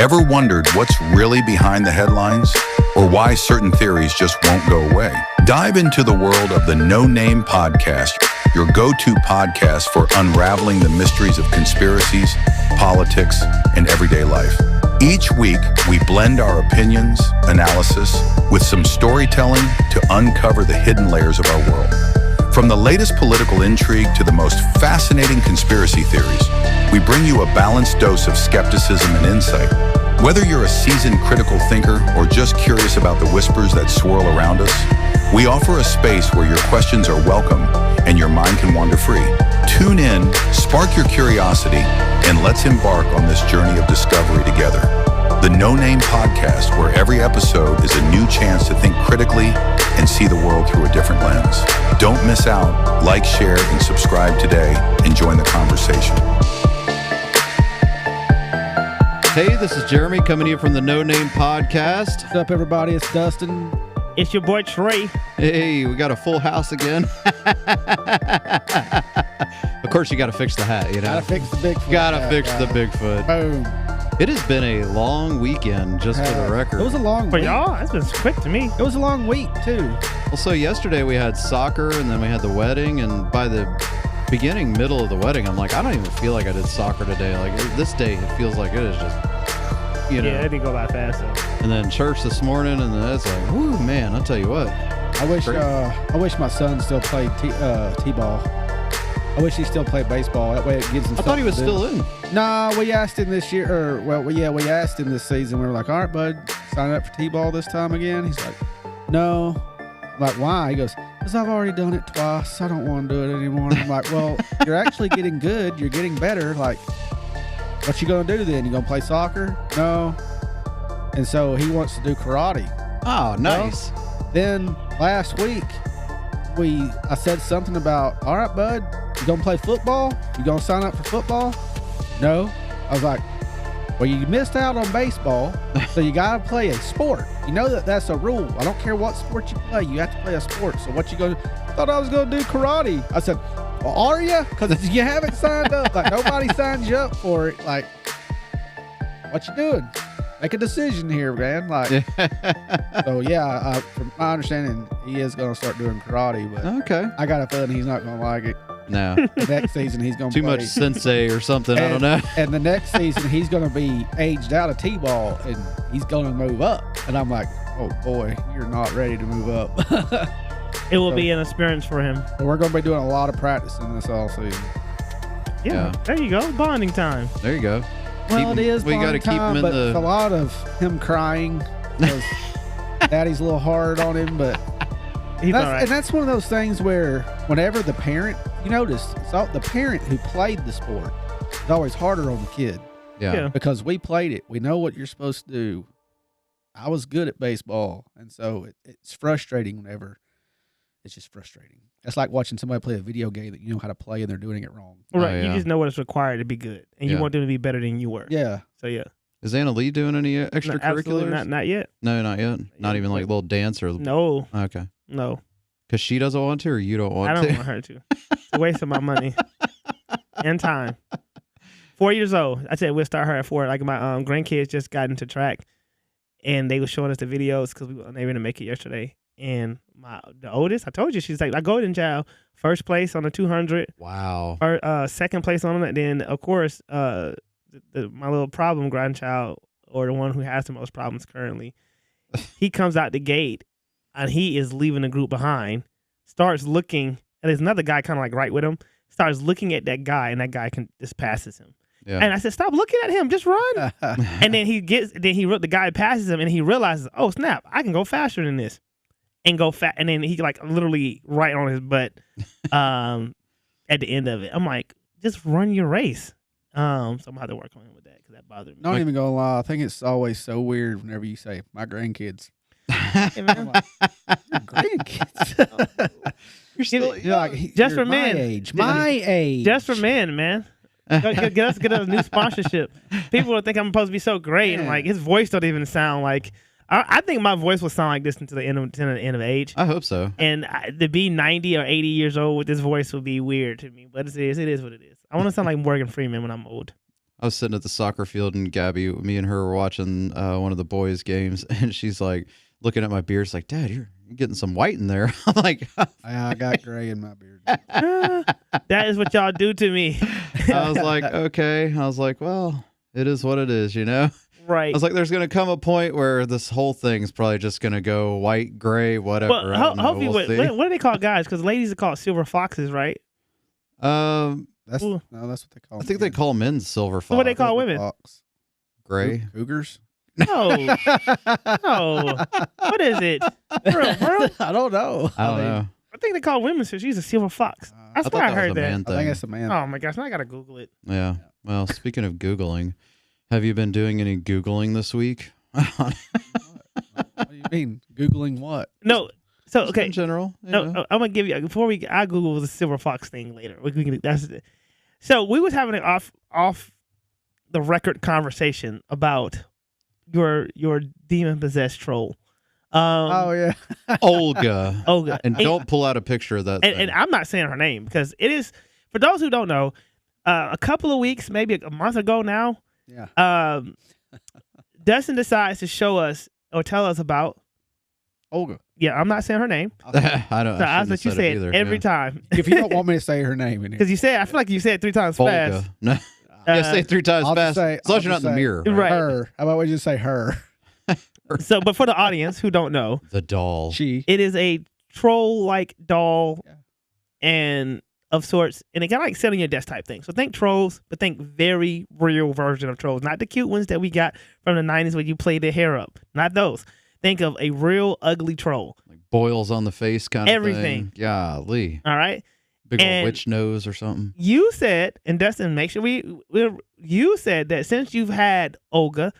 Ever wondered what's really behind the headlines? Or why certain theories just won't go away? Dive into the world of the No Name Podcast, your go-to podcast for unraveling the mysteries of conspiracies, politics, and everyday life. Each week, we blend our opinions, analysis, with some storytelling to uncover the hidden layers of our world. From the latest political intrigue to the most fascinating conspiracy theories, we bring you a balanced dose of skepticism and insight. Whether you're a seasoned critical thinker or just curious about the whispers that swirl around us, we offer a space where your questions are welcome and your mind can wander free. Tune in, spark your curiosity, and let's embark on this journey of discovery together. The No Name Podcast, where every episode is a new chance to think critically and see the world through a different lens. Don't miss out. Like, share, and subscribe today and join the conversation. Hey, this is Jeremy coming to you from the No Name Podcast. What's up, everybody? It's Dustin. It's your boy Trey. Hey, we got a full house again. Of course, you got to fix the hat, you know. Gotta fix the Bigfoot. Gotta fix the Bigfoot. Boom. It has been a long weekend, just for the record. It was a long For week. y'all, that's been quick to me. It was a long week, too. Well, so yesterday we had soccer, and then we had the wedding, and by the middle of the wedding, I'm like, I don't even feel like I did soccer today. Like, this day, it feels like it is just, you know. Yeah, it didn't go by fast, though. And then church this morning, and then it's like, whoo, man, I'll tell you what. I wish my son still played t-ball. I wish he still played baseball. That way it gives him I thought he was something to still do. in. No, we asked him this year, we asked him this season. We were like, all right, bud, sign up for t-ball this time again. He's like, no. I'm like, why? He goes, because I've already done it twice. I don't want to do it anymore. And I'm like, well, you're actually getting good. You're getting better. Like, what you going to do then? You going to play soccer? No. And so he wants to do karate. Oh, nice. Well, then last week, I said something about, all right, bud, you going to play football? You going to sign up for football? No. I was like, well, you missed out on baseball, so you got to play a sport. You know that's a rule. I don't care what sport you play. You have to play a sport. So what you going to do? I thought I was going to do karate. I said, well, are you? Because you haven't signed up. Like, nobody signs you up for it. Like, what you doing? Make a decision here, man. Like, so yeah, from my understanding, he is going to start doing karate, but Okay. I got a feeling he's not going to like it. No. The next season, he's going to Too play. much sensei or something. I don't know. And the next season, he's going to be aged out of t-ball, and he's going to move up. And I'm like, oh boy, you're not ready to move up. It will be an experience for him. So we're going to be doing a lot of practicing this all season. Yeah, there you go. Bonding time. There you go. Well, it is. We got to keep him in but the. it's a lot of him crying because Daddy's a little hard on him, but. He's all right. And that's one of those things where whenever the parent, you notice, it's all the parent who played the sport is always harder on the kid. Yeah. Because we played it. We know what you're supposed to do. I was good at baseball, and so it's frustrating whenever it's just frustrating. It's like watching somebody play a video game that you know how to play and they're doing it wrong. Right. Oh, yeah. You just know what is required to be good, and you want them to be better than you were. Yeah. So, yeah. Is Anna Lee doing any extracurriculars? Absolutely not yet. No, not yet. Not even like a little dance or. No. Okay. No. Because she doesn't want to, or you don't want to? I don't want her to. It's a waste of my money and time. 4 years old. I said we'll start her at 4. Like my grandkids just got into track, and they were showing us the videos because we were unable to make it yesterday. And the oldest, I told you, she's like my golden child, first place on the 200. Wow. Or second place on it. Then of course, my little problem grandchild, or the one who has the most problems currently, he comes out the gate. And he is leaving the group behind, starts looking, and there's another guy kind of like right with him, starts looking at that guy, and that guy just passes him. Yeah. And I said, stop looking at him, just run. And then the guy passes him, and he realizes, oh, snap, I can go faster than this. And go fast. And then he like literally right on his butt at the end of it. I'm like, just run your race. So I'm going to have to work on him with that because that bothered me. Not even going to lie. I think it's always so weird whenever you say, my grandkids. Hey, man. Grandkids. You're like, Just you're for men. My age. Just for men, man. Get us a new sponsorship. People will think I'm supposed to be so great, and like his voice don't even sound like. I think my voice will sound like this until the end of age. I hope so. And to be 90 or 80 years old with this voice will be weird to me. But it is what it is. I want to sound like Morgan Freeman when I'm old. I was sitting at the soccer field, and Gabby, me and her were watching one of the boys' games, and she's like looking at my beard. She's like, "Dad, you're getting some white in there." I'm like, I got gray in my beard. That is what y'all do to me. I was like, okay. I was like, well, it is what it is, you know? Right. I was like, there's going to come a point where this whole thing's probably just going to go white, gray, whatever. Well, I don't know. hopefully, We'll see. what do they call guys? Because ladies are called silver foxes, right? That's Ooh. no, that's what they call. I think they call men silver fox. So what they call women? Fox. Gray. Cougars. No. No. What is it? For real? I don't know. I don't know. I think they call women so she's a silver fox. I thought swear I that was heard a that. man I think thing. it's a man. Oh my gosh, now I gotta Google it. Yeah. Well, speaking of Googling, have you been doing any Googling this week? What do you mean? Googling what? No. So Just okay. in general. You No, know? I'm gonna give you before I Google the silver fox thing later. We can that's so we was having an off the record conversation about your demon possessed troll. Oh yeah. Olga. Olga. And don't pull out a picture of that thing. And I'm not saying her name because it is, for those who don't know, a couple of weeks, maybe a month ago now, Yeah. Dustin decides to show us or tell us about. Olga. Yeah, I'm not saying her name. I don't. So I that's shouldn't what you have say it either, every yeah. time. If you don't want me to say her name in it, Because you said, I feel like you said it 3 times Olga. fast. No. Yeah, say it 3 times I'll just fast. say- As long I'll as you're not in just the say- mirror. Right. her. How about we just say her? So, but for the audience who don't know, The doll. She. it is a troll-like doll Yeah. and of sorts, and it kind of like sit on your desk type thing. So think trolls, but think very real version of trolls, not the cute ones that we got from the 90s where you play their hair up. Not those. Think of a real ugly troll. Like boils on the face kind of Everything. thing. Golly. All right. Big old And- witch nose or something. You said, and Dustin, make sure you said that since you've had Olga,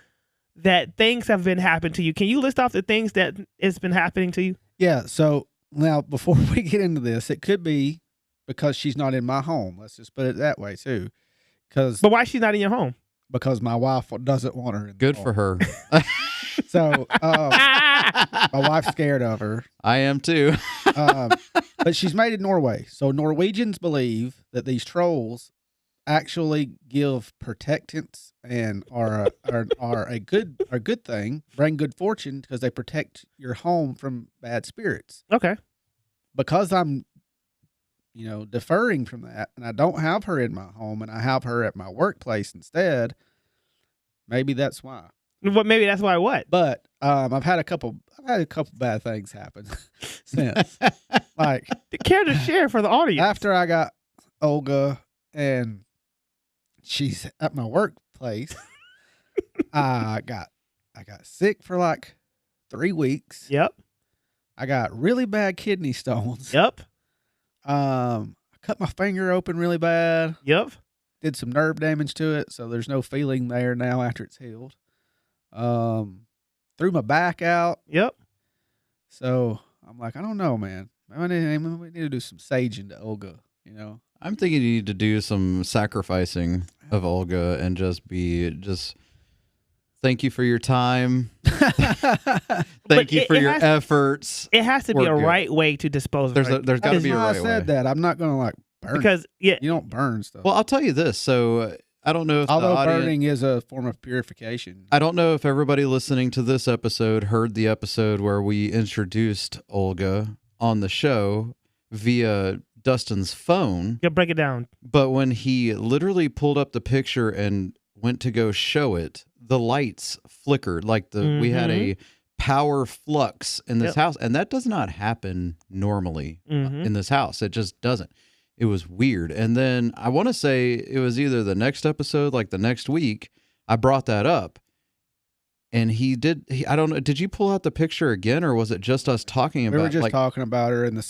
that things have been happening to you. Can you list off the things that has been happening to you? Yeah. So now, before we get into this, it could be because she's not in my home. Let's just put it that way too. But why she's not in your home? Because my wife doesn't want her. In the Good home. for her. So my wife's scared of her. I am too. But she's made in Norway. So Norwegians believe that these trolls actually give protectance and are a good thing, bring good fortune because they protect your home from bad spirits. Okay. Because I'm, deferring from that, and I don't have her in my home, and I have her at my workplace instead. Maybe that's why. Well, maybe that's why what? But I've had a couple bad things happen since. Like Care to share for the audience. after I got Olga and she's at my workplace, I got sick for like 3 weeks. Yep. I got really bad kidney stones. Yep. I cut my finger open really bad. Yep. Did some nerve damage to it, so there's no feeling there now after it's healed. Threw my back out. Yep. So I'm like, I don't know, man. Maybe we need to do some saging to Olga, I'm thinking you need to do some sacrificing of Olga and just thank you for your time. Thank you it- for it your has- efforts. It has to be We're a good. right way to dispose of There's her. got to be a why right I said way. that. I'm not going to burn. Because yeah, You don't burn stuff. Well, I'll tell you this. So I don't know if Although the audience, burning is a form of purification. I don't know if everybody listening to this episode heard the episode where we introduced Olga on the show via Dustin's phone. you break it down. But when he literally pulled up the picture and went to go show it, the lights flickered. Like we had a power flux in this Yep. house. And that does not happen normally Mhm. in this house. It just doesn't. It was weird. And then I want to say it was either the next episode, like the next week, I brought that up. And I don't know, did you pull out the picture again, or was it just us talking about We were just like talking about her in the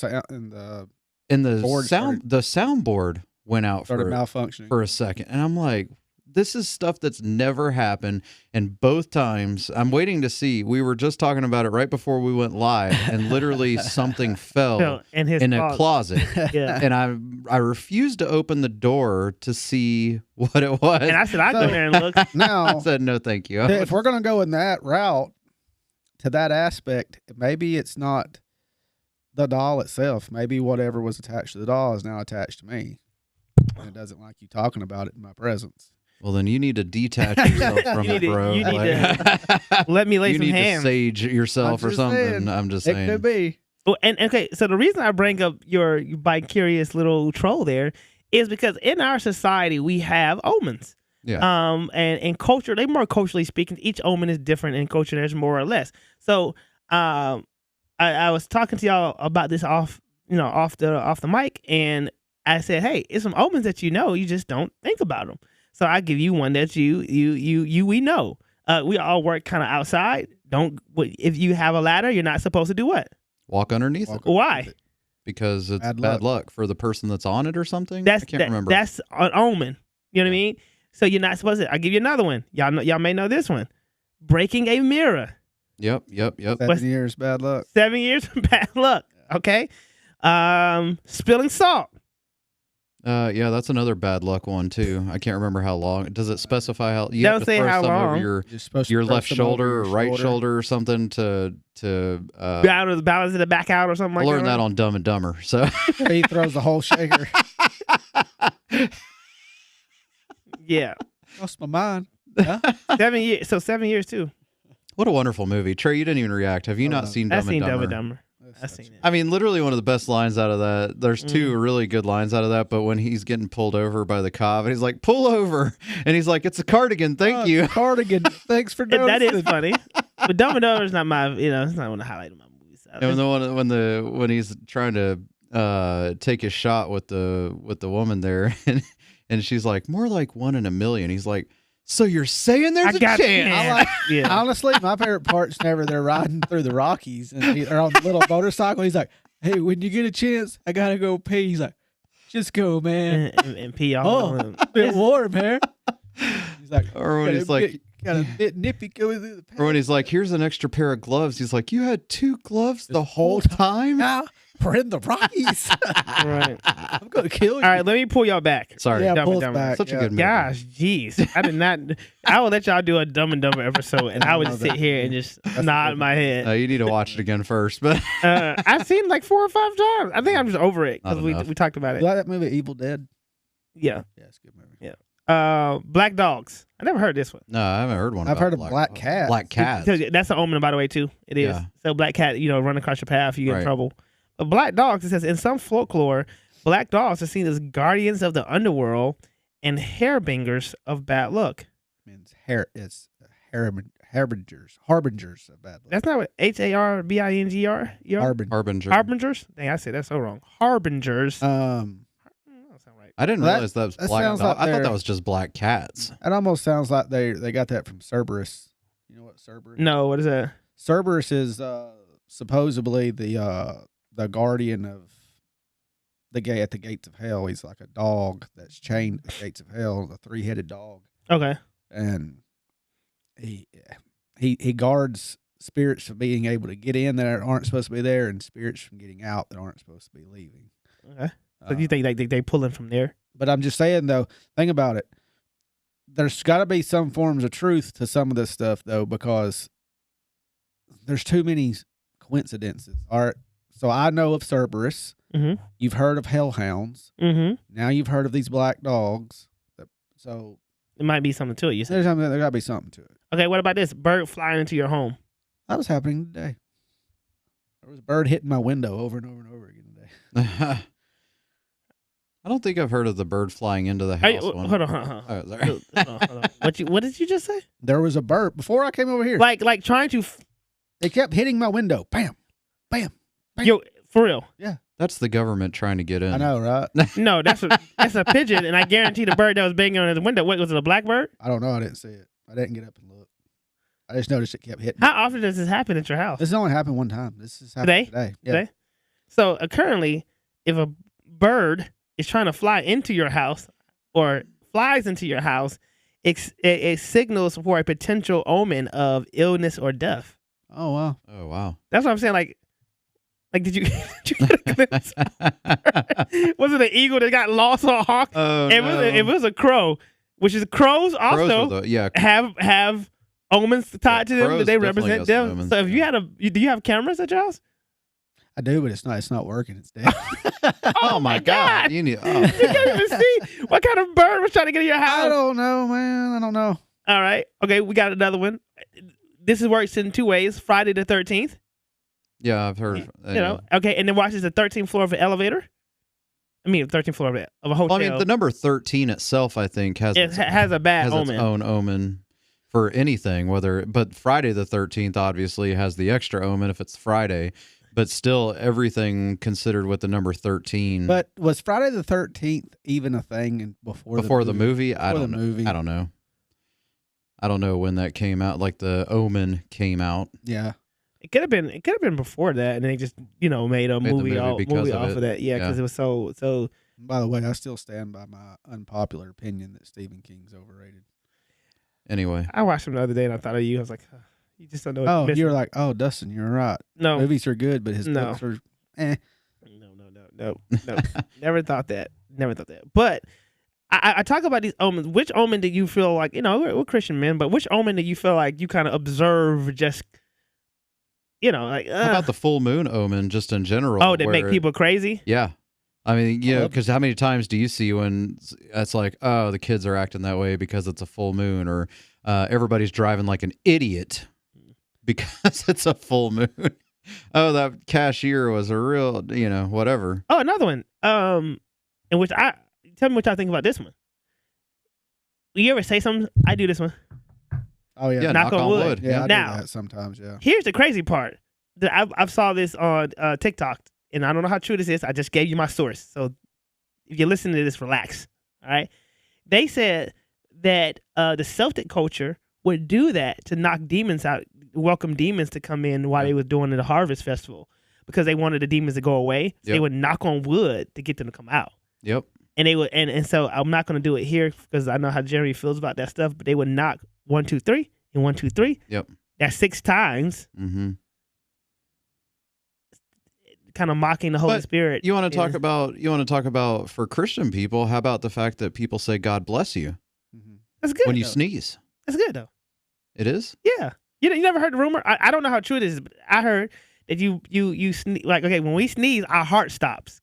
board the soundboard went out started for malfunctioning. a second, and I'm like, this is stuff that's never happened. And both times I'm waiting to see, we were just talking about it right before we went live, and literally something fell In his in a closet. Yeah. And I refused to open the door to see what it was. And I said, I go in there and look. I Now, said, no, thank you. if we're going to go in that route, to that aspect, maybe it's not the doll itself. Maybe whatever was attached to the doll is now attached to me. And it doesn't like you talking about it in my presence. Well, then you need to detach yourself from it, bro. you need to let me lay you some need hands. to sage yourself I'm or just something. saying. I'm just It saying. could be. Well, and okay, so the reason I bring up your bi-curious little troll there is because in our society we have omens. Yeah. And culture, they more culturally speaking, each omen is different in culture. There's more or less. So, I was talking to y'all about this off the mic, and I said, hey, it's some omens that you just don't think about them. So I give you one that we know. We all work kind of outside. If you have a ladder, you're not supposed to do what? Walk underneath it. Why? Because it's Bad bad luck. luck for the person that's on it or something. I can't remember. That's an omen. You know what I mean? So you're not supposed to. I'll give you another one. Y'all may know this one. Breaking a mirror. Yep. 7 years bad luck. 7 years bad luck. Okay. Spilling salt. Yeah, that's another bad luck one too. I can't remember how long. Does it specify how? You Don't have to say throw how some long. over your You're supposed to your throw left some over shoulder your or right shoulder or something to Balance it back out or something I like that. learned that on Dumb and Dumber. So He throws the whole shaker. Yeah. Lost my mind. 7 years. So 7 years too. what a wonderful movie. Trey, you didn't even react. Have you not seen Dumb I've seen and Dumb Dumber? and Dumber. I've seen it. I mean, literally one of the best lines out of that. There's two really good lines out of that, but when he's getting pulled over by the cop and he's like, pull over. And he's like, it's a cardigan. Thank you. Cardigan. Thanks for noticing. That is funny. But Dumb and Dumber is not my, it's not one of the highlights of my movies. And when he's trying to take his shot with the woman there and she's like, more like 1 in a million. He's like, so you're saying there's a chance? Yeah. Honestly, my favorite part's whenever they're riding through the Rockies and they're on the little motorcycle. He's like, hey, when you get a chance, I gotta go pee. He's like, just go, man. And pee all over him. A bit warm here. He's like, Or when he's like, got a bit nippy going through the pants. or when he's like, here's an extra pair of gloves. He's like, you had 2 gloves the whole time? Now we're in the Rockies. Right. I'm gonna kill you. All right, let me pull y'all back. Sorry. Yeah, Dumb and pull us Dumber. back. Such a Yeah. good movie. Gosh, jeez. I did not. I will let y'all do a Dumb and Dumber episode, and I would just sit here and just nod my head. You need to watch it again first. But I've seen it like 4 or 5 times. I think I'm just over it because Not we enough. talked about You it. like that movie, Evil Dead? Yeah. Yeah, it's a good movie. Black Dogs. I never heard this one. no, I haven't heard one. I've about heard of Black Cat. Black Cat. That's an omen, by the way, too. It is. Yeah. So Black Cat, run across your path, you get in Right. trouble. But Black Dogs, it says, in some folklore, black dogs are seen as guardians of the underworld and harbingers of bad luck. It's harbingers of bad luck. That's not what Harbingers? Harbinger. Harbingers? Dang, I said that's so wrong. Harbingers. Um, That don't sound right. I didn't That- realize that was that Black sounds Dog. like I thought they're- that was just Black Cats. it almost sounds like they got that from Cerberus. You know what Cerberus? No, what is that? Cerberus is supposedly the guardian of at the gates of hell. He's like a dog that's chained at the gates of hell, a 3-headed dog, Okay. and he guards spirits from being able to get in that aren't supposed to be there, and spirits from getting out that aren't supposed to be leaving. Okay. So you think like they pulling from there? But I'm just saying though, think about it. There's got to be some forms of truth to some of this stuff though, because there's too many coincidences. All right. So I know of Cerberus. Mm-hmm. You've heard of hellhounds. Mm-hmm. Now you've heard of these black dogs. So It might be something to it, you said. there got to be something to it. Okay, what about this? Bird flying into your home. That was happening today. There was a bird hitting my window over and over and over again today. I don't think I've heard of the bird flying into the house Hey, one. hold on. Oh, sorry. Hold on. What did you just say? There was a bird before I came over here. Like trying to It kept hitting my window. Bam, bam. yo, for real. That's the government trying to get in. I know, right? No, that's a pigeon, and I guarantee the bird that was banging on the window. What was it? A blackbird? I don't know. I didn't see it. I didn't get up and look. I just noticed it kept hitting. How often does this happen at your house? This has only happened one time. This has happened today. Yeah. Today? So currently, if a bird is trying to fly into your house or flies into your house, it signals for a potential omen of illness or death. Oh wow. Oh, wow. That's what I'm saying. Like did you get a glimpse? Was it an eagle that got lost or a hawk? Oh, It was a crow, which is crows also Crows are the- have omens tied to them crows that they definitely represent got some them. omens, So if you yeah. had do you have cameras at your house? I do, but it's not working. It's dead. Oh, my God. You need. Oh. You can't even see. What kind of bird was trying to get in your I house? don't know, man. I don't know. All right. Okay, we got another one. This works in two ways. Friday the 13th. Yeah, I've heard. You know. Okay, and then watch, is the 13th floor of an elevator. I mean, 13th floor of a hotel. Well, I mean, the number 13 itself, I think, has has a bad has omen. its own omen for anything. But Friday the 13th obviously has the extra omen if it's Friday. But still, everything considered with the number 13. But was Friday the 13th even a thing before the movie? I don't know. Movie. I don't know. I don't know when that came out. Like the Omen came out. Yeah. It could have been before that, and they just made a movie off of that. Yeah, because it was so. By the way, I still stand by my unpopular opinion that Stephen King's overrated. Anyway, I watched him the other day, and I thought of you. I was like, you just don't know. Oh, you were like, oh, Dustin, you're right. No, movies are good, but his books are eh. No. Never thought that. But I talk about these omens. Which omen did you feel like, we're Christian men, but which omen did you feel like you kind of observe just, like. How about the full moon omen just in general? Oh, that make people crazy? Yeah. I mean, because how many times do you see when it's like, oh, the kids are acting that way because it's a full moon, or everybody's driving like an idiot because it's a full moon? Oh, that cashier was a real, whatever. Oh, another one. In which tell me what y'all think about this one. You ever say something? I do this one. Oh yeah, knock on wood. Yeah, I now do that sometimes. Yeah. Here's the crazy part. That I've saw this on TikTok, and I don't know how true this is. I just gave you my source, so if you're listening to this, relax. All right. They said that the Celtic culture would do that to knock demons out, welcome demons to come in while they were doing the harvest festival, because they wanted the demons to go away. So they would knock on wood to get them to come out. Yep. And they would, and so I'm not going to do it here because I know how Jeremy feels about that stuff. But they would knock 1, 2, 3, and 1, 2, 3. Yep. That's 6 times. Mm-hmm. Kind of mocking the Holy Spirit. You want to talk about for Christian people? How about the fact that people say God bless you? Mm-hmm. That's good when you sneeze. That's good though. It is. Yeah. You never heard the rumor? I don't know how true it is, but I heard that you sneeze, like, okay, when we sneeze, our heart stops,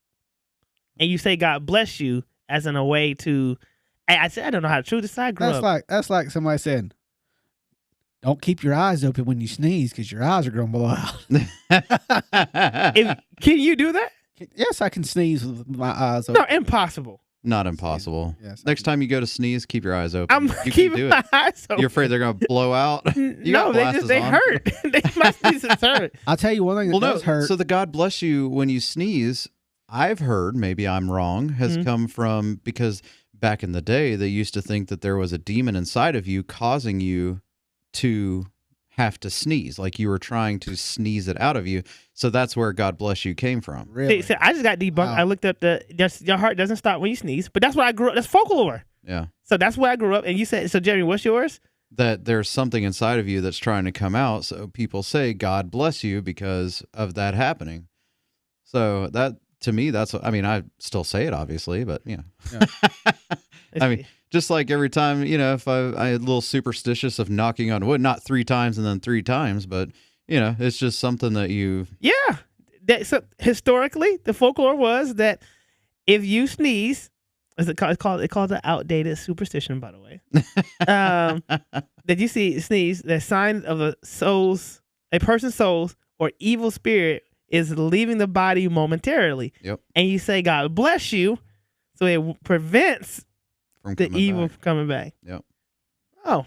and you say God bless you as in a way to. I said I don't know how true this. I grew up. That's like somebody saying, don't keep your eyes open when you sneeze because your eyes are going to blow out. Can you do that? Yes, I can sneeze with my eyes open. No, impossible. Not impossible. Yes, next time you go to sneeze, keep your eyes open. I'm keeping my eyes open. You're afraid they're going to blow out? No, they hurt. My sneezes hurt. I'll tell you one thing that does hurt. So the God bless you when you sneeze, I've heard, maybe I'm wrong, has come from, because back in the day, they used to think that there was a demon inside of you causing you to have to sneeze, like you were trying to sneeze it out of you. So that's where God bless you came from. Really? See, I just got debunked. Wow. I looked up your heart doesn't stop when you sneeze, but that's where I grew up. That's folklore. Yeah. So that's where I grew up. And you said, so Jeremy, what's yours? That there's something inside of you that's trying to come out. So people say God bless you because of that happening. So that, to me, that's, I mean, I still say it obviously, but yeah. I mean, just like every time, if I a little superstitious of knocking on wood, not 3 times and then 3 times, but it's just something that you. Yeah. So historically, the folklore was that if you sneeze, it's called the outdated superstition, by the way. That you sneeze, the sign of a person's soul's or evil spirit is leaving the body momentarily. Yep. And you say, God bless you, so it prevents the evil from coming back. Yep. Oh.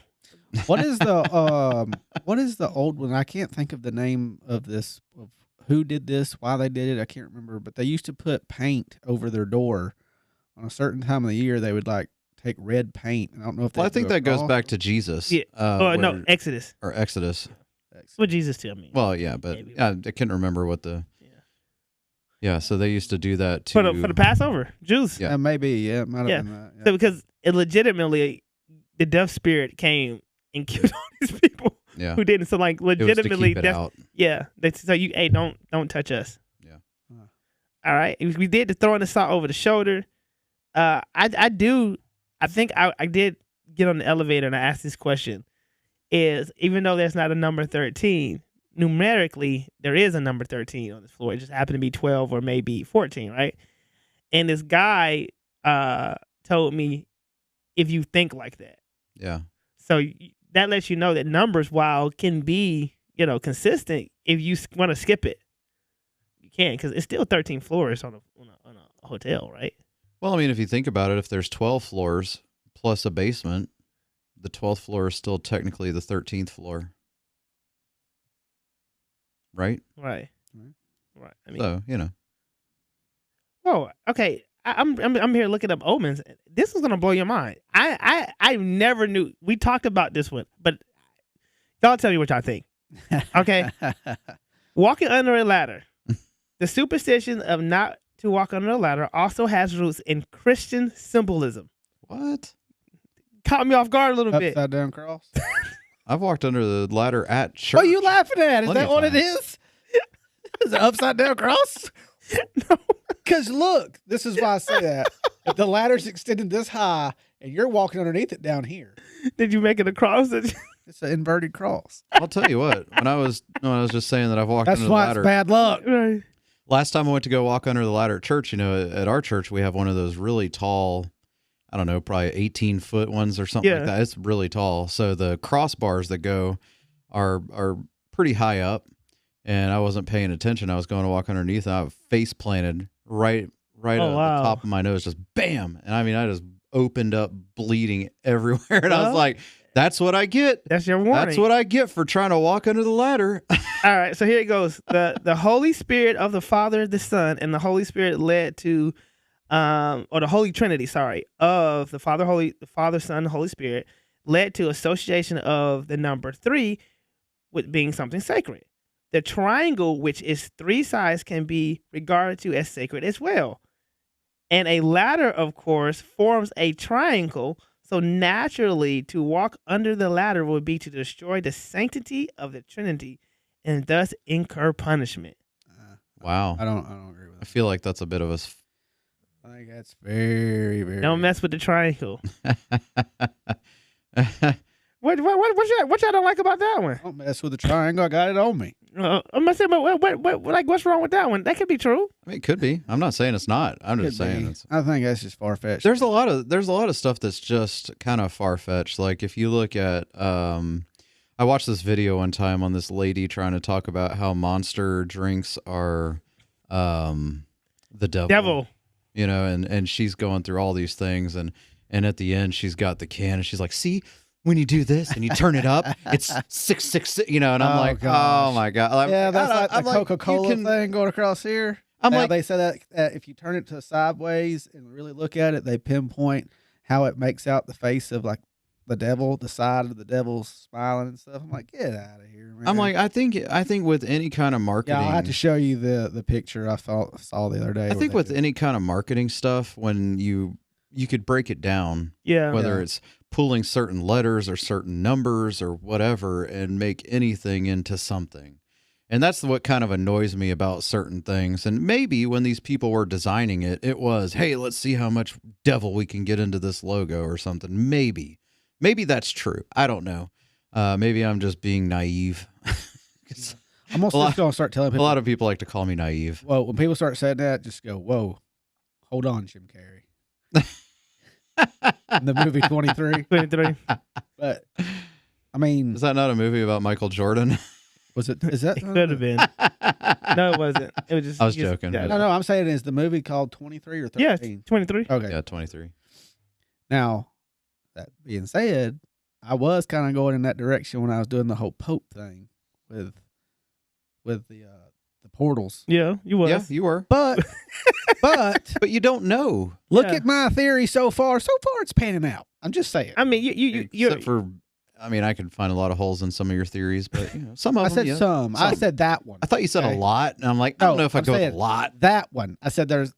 What is the old one? I can't think of the name of this, of who did this, why they did it. I can't remember, but they used to put paint over their door on a certain time of the year. They would take red paint. I don't know if I think that goes back to Jesus. Yeah. No, Exodus. Or Exodus. What Jesus tell me? Well, yeah, but I can't remember what the. Yeah, so they used to do that for the Passover, Jews. Yeah, maybe. Yeah, it might have been that. Yeah. So because it legitimately, the death spirit came and killed all these people who didn't. So legitimately, it was to keep it out. Yeah. So hey, don't touch us. Yeah. All right. We did the throwing the salt over the shoulder. I think I did get on the elevator and I asked this question: is even though there's not a number 13. Numerically, there is a number 13 on this floor. It just happened to be 12 or maybe 14, right? And this guy told me if you think like that. Yeah. So that lets you know that numbers, while can be, consistent, if you want to skip it, you can, because it's still 13 floors on a hotel, right? Well, I mean, if you think about it, if there's 12 floors plus a basement, the 12th floor is still technically the 13th floor. Right? Right. I mean, So, oh, okay. I'm here looking up omens. This is gonna blow your mind. I never knew. We talked about this one, but y'all tell me what y'all think. Okay. Walking under a ladder. The superstition of not to walk under a ladder also has roots in Christian symbolism. What? Caught me off guard a little bit. Upside down cross. I've walked under the ladder at church. What are you laughing at? Is Plenty that of what it times. is? Is it upside down cross? No. Because look, this is why I say that. If the ladder's extended this high and you're walking underneath it down here, Did you make it across? it's an inverted cross. I'll tell you what. When I was just saying that I've walked That's under the why ladder. it's bad luck. Right. Last time I went to go walk under the ladder at church, at our church we have one of those really tall, I don't know, probably 18-foot ones or something like that. It's really tall. So the crossbars that go are pretty high up, and I wasn't paying attention. I was going to walk underneath, and I face planted right at the top of my nose, just bam. And I mean, I just opened up bleeding everywhere, and I was like, that's what I get. That's your warning. That's what I get for trying to walk under the ladder. All right, so here it goes. The Holy Spirit of the Father, the Son, and the Holy Spirit led to, or the Holy Trinity, of the Father, Son, the Holy Spirit, led to association of the number 3 with being something sacred. The triangle, which is 3 sides, can be regarded to as sacred as well. And a ladder, of course, forms a triangle. So naturally, to walk under the ladder would be to destroy the sanctity of the Trinity and thus incur punishment. Wow. I don't agree with I that. far like that's a bit of a... I think that's very, very. Don't mess with the triangle. What y'all don't like about that one? Don't mess with the triangle. I got it on me. I'm gonna say, but what's wrong with that one? That could be true. I mean, it could be. I'm not saying it's not. I'm just Could saying be. it's... I think that's just far fetched. There's a lot of stuff that's just kind of far fetched. Like if you look at, I watched this video one time on this lady trying to talk about how Monster drinks are, the devil. And she's going through all these things, and at the end she's got the can, and she's like, see, when you do this and you turn it up, it's 666, and I'm like, gosh. oh my God. Yeah, that's like the I'm like, Coca-Cola you can- thing going across here. I'm Now, like, they say that if you turn it to sideways and really look at it, they pinpoint how it makes out the face of like the devil, the side of the devil smiling and stuff. I'm like, get out of here, man. I'm like, I think with any kind of marketing, yeah, I'll have to show you the picture I saw the other day. I think with any kind of marketing stuff, when you could break it down, Yeah. whether it's pulling certain letters or certain numbers or whatever, and make anything into something. And that's what kind of annoys me about certain things. And maybe when these people were designing it, it was, hey, let's see how much devil we can get into this logo or something. Maybe that's true. I don't know. Maybe I'm just being naive. I'm also just going to start telling A people. lot of people like to call me naive. Well, when people start saying that, just go, whoa, hold on, Jim Carrey. In the movie 23. 23. But, I mean, Is that not a movie about Michael Jordan? is that? It could have been. No, it wasn't. It was just. I was joking. Yeah, No, I'm saying, is the movie called 23 or 13? yeah, 23. Okay. Yeah, 23. Now, that being said, I was kind of going in that direction when I was doing the whole Pope thing with the portals. Yeah, you was. Yeah, you were. But But you don't know. look Yeah. at my theory so far. So far, it's panning out. I'm just saying. I mean, you Except for, I mean, I can find a lot of holes in some of your theories, but some of I them. said yeah. some. I said that one. I thought you said Okay. a lot, and I'm like, I don't No, know if I I'm go with saying a lot. That one. I said there's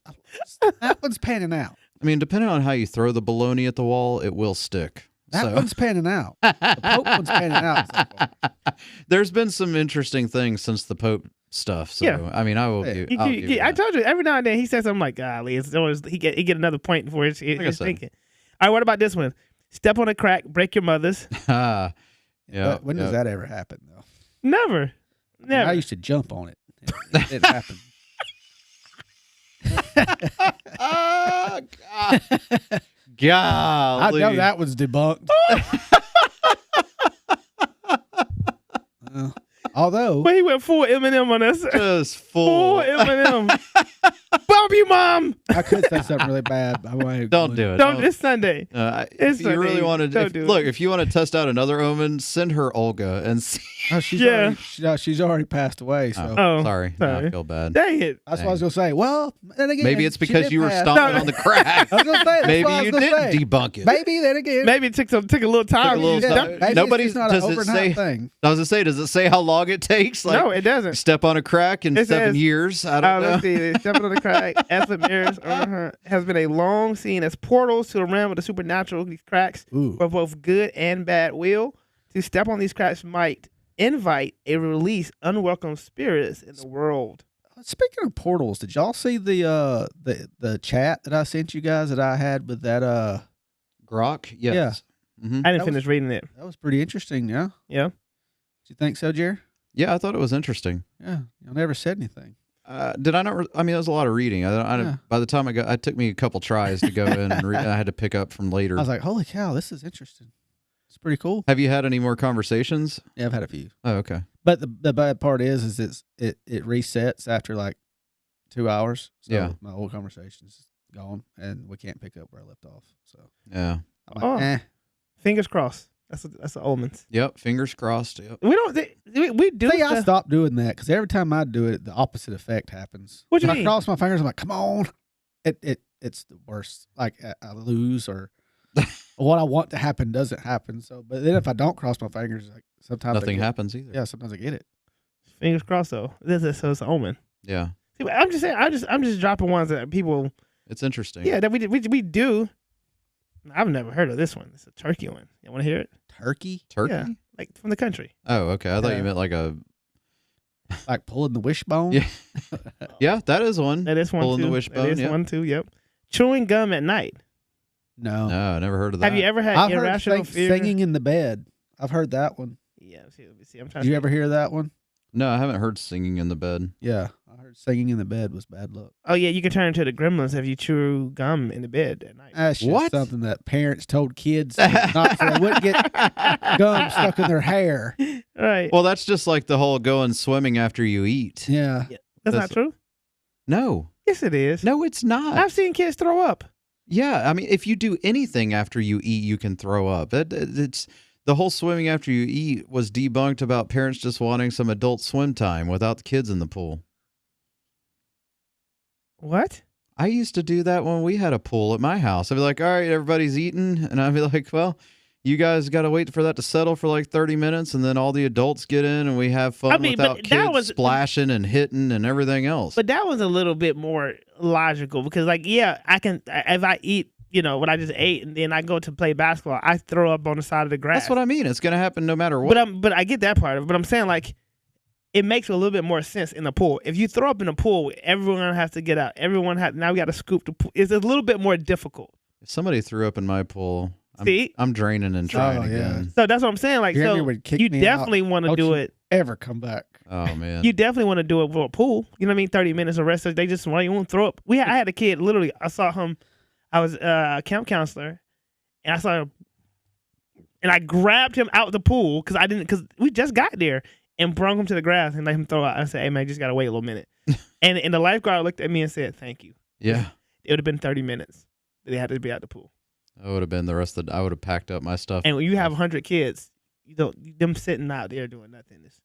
that one's panning out. I mean, depending on how you throw the baloney at the wall, it will stick. That one's panning out. The Pope one's panning out. So far. There's been some interesting things since the Pope stuff. So Yeah. I mean, I will. Yeah. I'll give you I that. told you every now and then he says something like, "Golly," it's always he get another point before he's Like I said. thinking. All right, what about this one? Step on a crack, break your mother's. Yeah. But when does that ever happen, though? Never. I used to jump on it. It didn't happen. Oh, God. God, I know that was debunked. Although, But he went full Eminem on us. just Full full. Eminem. Bump you, mom. I could say something really bad. But Don't do it. Don't this Sunday. If It's you really Sunday. wanted, Don't do it. look, if you want to test out another omen, send her Olga and see. Oh, she's Yeah. she's already passed away. So Oh, sorry. No, I sorry. feel bad. Dang it. that's what I was gonna say. Well, then again, Maybe it's she because did you were pass. stomping No. on the crack. I was gonna say. That's Maybe what I was you gonna did say. debunk it. Maybe then again. Maybe it took a little time. Took a little Yeah, time. maybe Nobody- it's not does an it overnight say- thing. I was gonna say, does it say how long it takes? Like, No, it doesn't. step on a crack in It 7 says- years. I don't know. Let's see. Stepping on the crack, Ethel mirrors has been a long seen as portals to the realm of the supernatural. These cracks Ooh. for both good and bad will. To step on these cracks might invite a release unwelcome spirits in the world. Speaking of portals, did y'all see the chat that I sent you guys that I had with that Grok? Yes. Mhm. I didn't That finish reading it. that was pretty interesting, yeah? Yeah. Do you think so, Jerry? Yeah, I thought it was interesting. Yeah. Y'all never said anything. Did I not? I mean, it was a lot of reading. Yeah. By the time it took me a couple tries to go in and read. I had to pick up from later. I was like, holy cow, this is interesting. It's pretty cool. Have you had any more conversations? Yeah, I've had a few. Oh, okay. But the bad part is it resets after like 2 hours. So Yeah. my whole conversation's gone and we can't pick up where I left off. So Yeah. I'm like, Oh. Fingers crossed. That's the omens. Yep. Fingers crossed. Yep. We don't. We do. See, I stuff- stopped doing that because every time I do it, the opposite effect happens. What you When mean? I cross my fingers, I'm like, come on. It's the worst. Like I lose or what I want to happen doesn't happen. So, but then if I don't cross my fingers, like sometimes I Nothing get- happens either. Yeah, sometimes I get it. Fingers crossed though. So it's an omen. Yeah. See, but I'm just saying. I'm just dropping ones that people. It's interesting. Yeah, that we do. I've never heard of this one. It's a turkey one. You want to hear it? Turkey, Turkey. Yeah, like from the country. Oh, okay. I thought Yeah. you meant like a. like pulling the wishbone. Yeah. Yeah, that is one. That is one Pulling too. the wishbone, That is yep. one too. Yep. Chewing gum at night. No, No, I never heard of that. Have you ever had I've heard irrational fear? singing in the bed. I've heard that one. Yeah. Let me see. I'm trying. Did you to ever hear that one? No, I haven't heard singing in the bed. Yeah, I heard singing in the bed was bad luck. Oh yeah, you can turn into the gremlins if you chew gum in the bed at night. That's just What? something that parents told kids not so they wouldn't get gum stuck in their hair. All right. Well, that's just like the whole going swimming after you eat. Yeah. That's not that's- true. No. Yes, it is. No, it's not. I've seen kids throw up. Yeah, I mean, if you do anything after you eat, you can throw up. It's the whole swimming after you eat was debunked about parents just wanting some adult swim time without the kids in the pool. What? I used to do that when we had a pool at my house. I'd be like, all right, everybody's eating. And I'd be like, well, you guys got to wait for that to settle for like 30 minutes. And then all the adults get in and we have fun I mean, but without that kids was- splashing and hitting and everything else. But that was a little bit more logical because, like, yeah, I can if I eat, what I just ate, and then I go to play basketball, I throw up on the side of the grass. That's what I mean. It's going to happen no matter what. But I get that part of it. But I'm saying, like, it makes a little bit more sense in the pool. If you throw up in a pool, everyone has to get out. Now we got to scoop the pool. It's a little bit more difficult. If somebody threw up in my pool, See? I'm draining and trying Oh, yeah. again. So that's what I'm saying. Like, Jeremy so would kick you me definitely out. want to Don't do you it. Ever come back? Oh, man. You definitely want to do it for a pool. You know what I mean? 30 minutes of rest. They just want you won't throw up. I had a kid. Literally, I saw him. I was a camp counselor, and I saw him, and I grabbed him out the pool because we just got there and brung him to the grass and let him throw out. I said, "Hey man, you just gotta wait a little minute." and the lifeguard looked at me and said, "Thank you." Yeah. It would have been 30 minutes that they had to be out the pool. I would have been the rest of the. I would have packed up my stuff. And when you have 100 kids, them sitting out there doing nothing. It's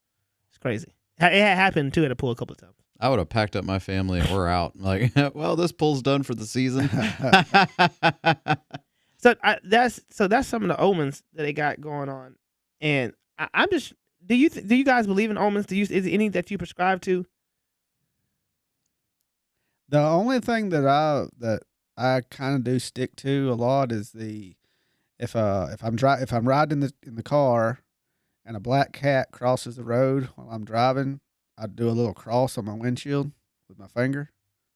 crazy. It had happened too at a pool a couple of times. I would have packed up my family and we're out. Like, well, this pool's done for the season. So that's some of the omens that they got going on, and I'm just. Do you guys believe in omens? Is there any that you prescribe to? The only thing that I kind of do stick to a lot is if I'm riding in the car and a black cat crosses the road while I'm driving, I do a little cross on my windshield with my finger.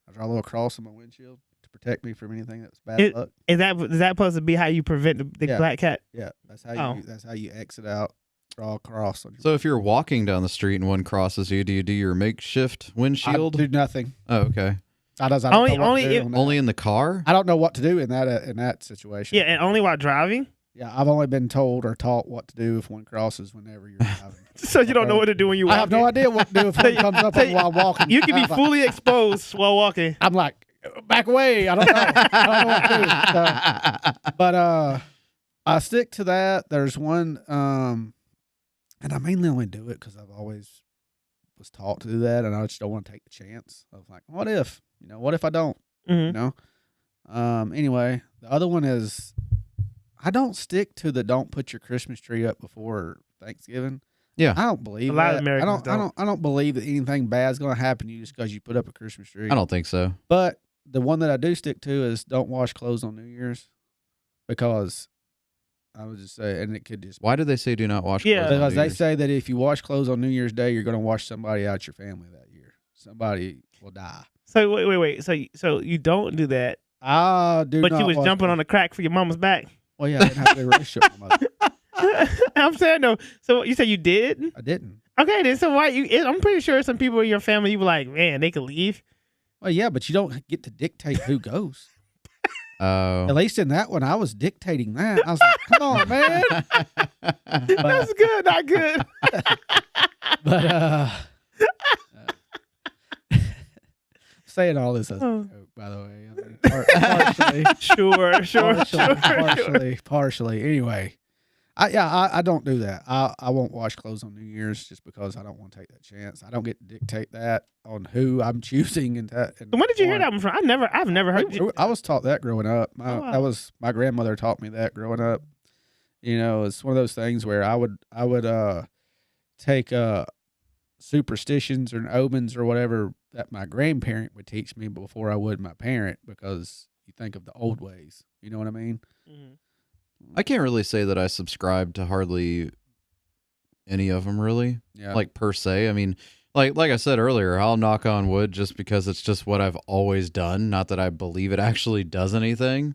I draw a little cross on my windshield to protect me from anything that's bad luck. Is that supposed to be how you prevent the Yeah. black cat? Yeah, that's Oh. how you exit out. Draw a cross on your. So if you're walking down the street and one crosses you, do you do your makeshift I windshield? do nothing. Oh, okay. I don't know what to do on that. Only in the car? I don't know what to do in that situation. Yeah, and only while driving. Yeah, I've only been told or taught what to do if one crosses whenever you're driving. So you don't know what to do when you walk. I have no idea what to do if one comes up while walking. You can be fully exposed while walking. I'm like, back away. I don't know. I don't know what to do. So, but I stick to that. There's one, and I mainly only do it because I've always was taught to do that, and I just don't want to take the chance of like, what if? What if I don't? Anyway, the other one is I don't stick to the don't put your Christmas tree up before Thanksgiving. Yeah, I don't believe a lot that. of Americans don't. I don't believe that anything bad's going to happen to you just because you put up a Christmas tree. I don't think so. But the one that I do stick to is don't wash clothes on New Year's, because I would just say, and it could just. Why do they say do not wash Yeah. clothes on Because New they Year's? say that if you wash clothes on New Year's Day, you're going to wash somebody out your family that year. Somebody will die. So wait. So you don't do that, I do. but not you was wash jumping clothes. on the crack for your mama's back. Well, yeah, I didn't have a relationship with my mother. I'm saying no. So you said you did? I didn't. Okay, then so why you? I'm pretty sure some people in your family you were like, man, they could leave. Well, yeah, but you don't get to dictate who goes. Oh. At least in that one, I was dictating that. I was like, come on, man. That's good, not good. But saying all this as a Oh. joke, by the way. I mean, partially. Anyway, I don't do that. I won't wash clothes on New Year's just because I don't want to take that chance. I don't get to dictate that on who I'm choosing. And When did you hear that one from? I've never heard. I was taught that growing up. Wow. That was my grandmother taught me that growing up. It's one of those things where I would take superstitions or omens or whatever that my grandparent would teach me before I would my parent, because you think of the old ways. You know what I mean? Mm-hmm. I can't really say that I subscribe to hardly any of them, really. Yeah. Like per se. I mean, like I said earlier, I'll knock on wood just because it's just what I've always done. Not that I believe it actually does anything.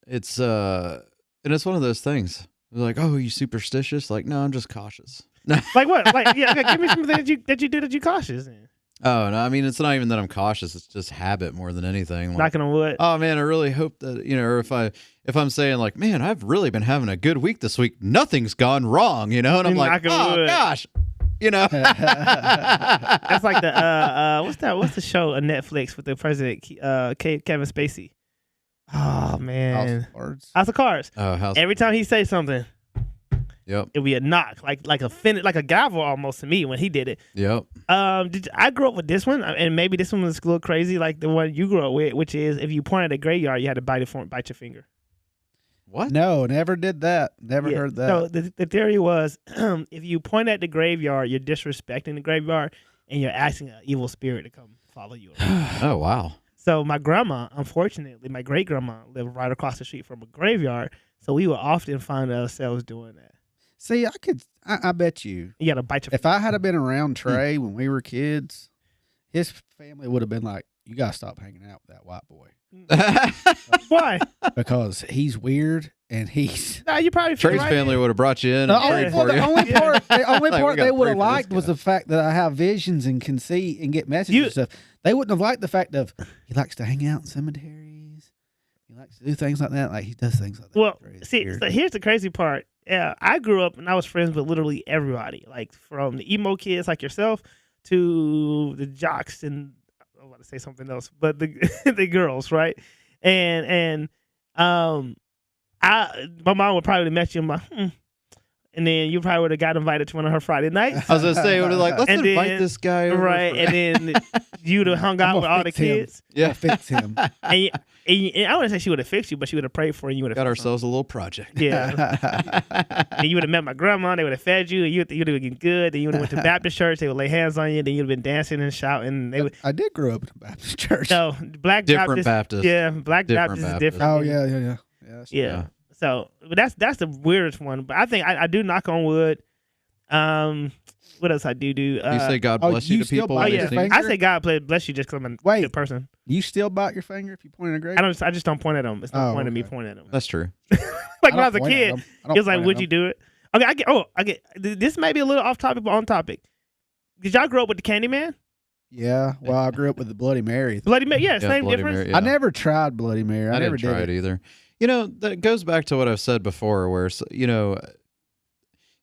It's and it's one of those things. They're like, oh, are you superstitious? Like, no, I'm just cautious. Like what? Like, yeah, okay, give me something that you do that you cautious in. Oh no, I mean it's not even that I'm cautious. It's just habit more than anything. Like, Knocking on wood. oh man, I really hope that or if I'm saying like, man, I've really been having a good week this week. Nothing's gone wrong, and I'm like, Knocking oh wood. gosh, That's like the what's the show on Netflix with the president Kevin Spacey? Oh man, House of Cards. Oh, Every time he says something, yep, it'll be a knock, like a gavel almost to me when he did it. yep. I grew up with this one, and maybe this one was a little crazy, like the one you grew up with, which is if you point at a graveyard, you had to bite your finger. What? No, never did that. Never heard that. So the theory was, if you point at the graveyard, you're disrespecting the graveyard, and you're asking an evil spirit to come follow you around. Oh wow. So my grandma, unfortunately, my great grandma lived right across the street from a graveyard, so we would often find ourselves doing that. See, I bet you. You gotta bite your. If I had been around Trey when we were kids, his family would have been like, you got to stop hanging out with that white boy. Why? Because he's weird and he's. No, you probably Trey's right. family would have brought you in. And prayed for you. The only part Like, we they gotta would pray have for this liked was guy. the fact that I have visions and can see and get messages and stuff. They wouldn't have liked the fact of he likes to hang out in cemeteries. He likes to do things like that. Like he does things like that. Well, It's see, weird. so here's the crazy part. Yeah, I grew up and I was friends with literally everybody, like from the emo kids like yourself to the jocks and I want to say something else, but the the girls, right? And my mom would probably have met you and and then you probably would have got invited to one of her Friday nights. I was gonna say, it would have like, let's And invite then- this guy over. Right, for- and then you'd have hung out I'm with gonna all the fix him. kids. yeah, Fix him. And I wouldn't say she would have fixed you, but she would have prayed for you. And you would have got ourselves a little project. Yeah. And you would have met my grandma. They would have fed you. And you'd have been good. Then you would have went to Baptist church. They would lay hands on you. Then you'd have been dancing and shouting. They would. I did grow up in a Baptist church. No, black Different Baptist. Baptist. Yeah, black Different Baptist is Baptist. different. Oh yeah. that's Yeah. Yeah. So but that's the weirdest one. But I think I do knock on wood. What else I do? You say God oh, bless you you to still people. bite when Oh they your yeah, sing? finger? I say God bless you just because I'm a Wait. good person. You still bite your finger if you point at a grave? I just don't point at them. It's no Oh, point in me okay. pointing at them. That's true. Like when I was a kid, it it was like, would you do it? Okay, I get. This may be a little off topic, but on topic. Did y'all grow up with the Candyman? Yeah. Well, I grew up with the Bloody Mary. Bloody Mary, yeah, Yeah, same Bloody difference. Mary, yeah. I never tried Bloody Mary. I never didn't try did it either. You know, that goes back to what I've said before, where, you know,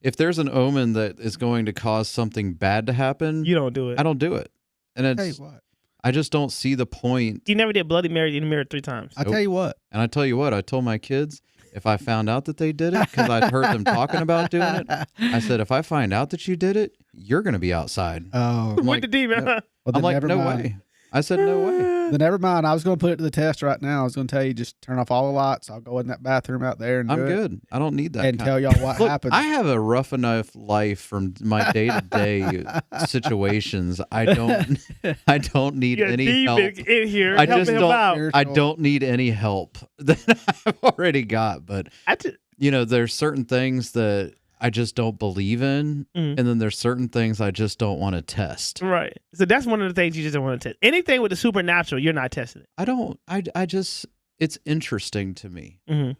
if there's an omen that is going to cause something bad to happen, You don't do it. I don't do it. And I tell you it's, what. I just don't see the point. You never did Bloody Mary in the mirror 3 times. I tell you what. And I tell you what, I told my kids, if I found out that they did it, because I'd heard them talking about doing it, I said, if I find out that you did it, you're going to be outside. Oh. With like, the demon. no. Huh? Well, I'm then like, never no mind. way. I said, no way. Then never mind. I was going to put it to the test right now. I was going to tell you just turn off all the lights. I'll go in that bathroom out there and I'm do it good. I don't need that. and tell y'all what Look, happened. I have a rough enough life from my day-to-day situations. I don't need You got any help. demons in here I helping just him don't- out. I don't need any help that I've already got. But I just, you know, there's certain things that I just don't believe in, Mm. and then there's certain things I just don't want to test. right. So that's one of the things you just don't want to test. Anything with the supernatural, you're not testing it. I don't. I just. It's interesting to me, Mm-hmm.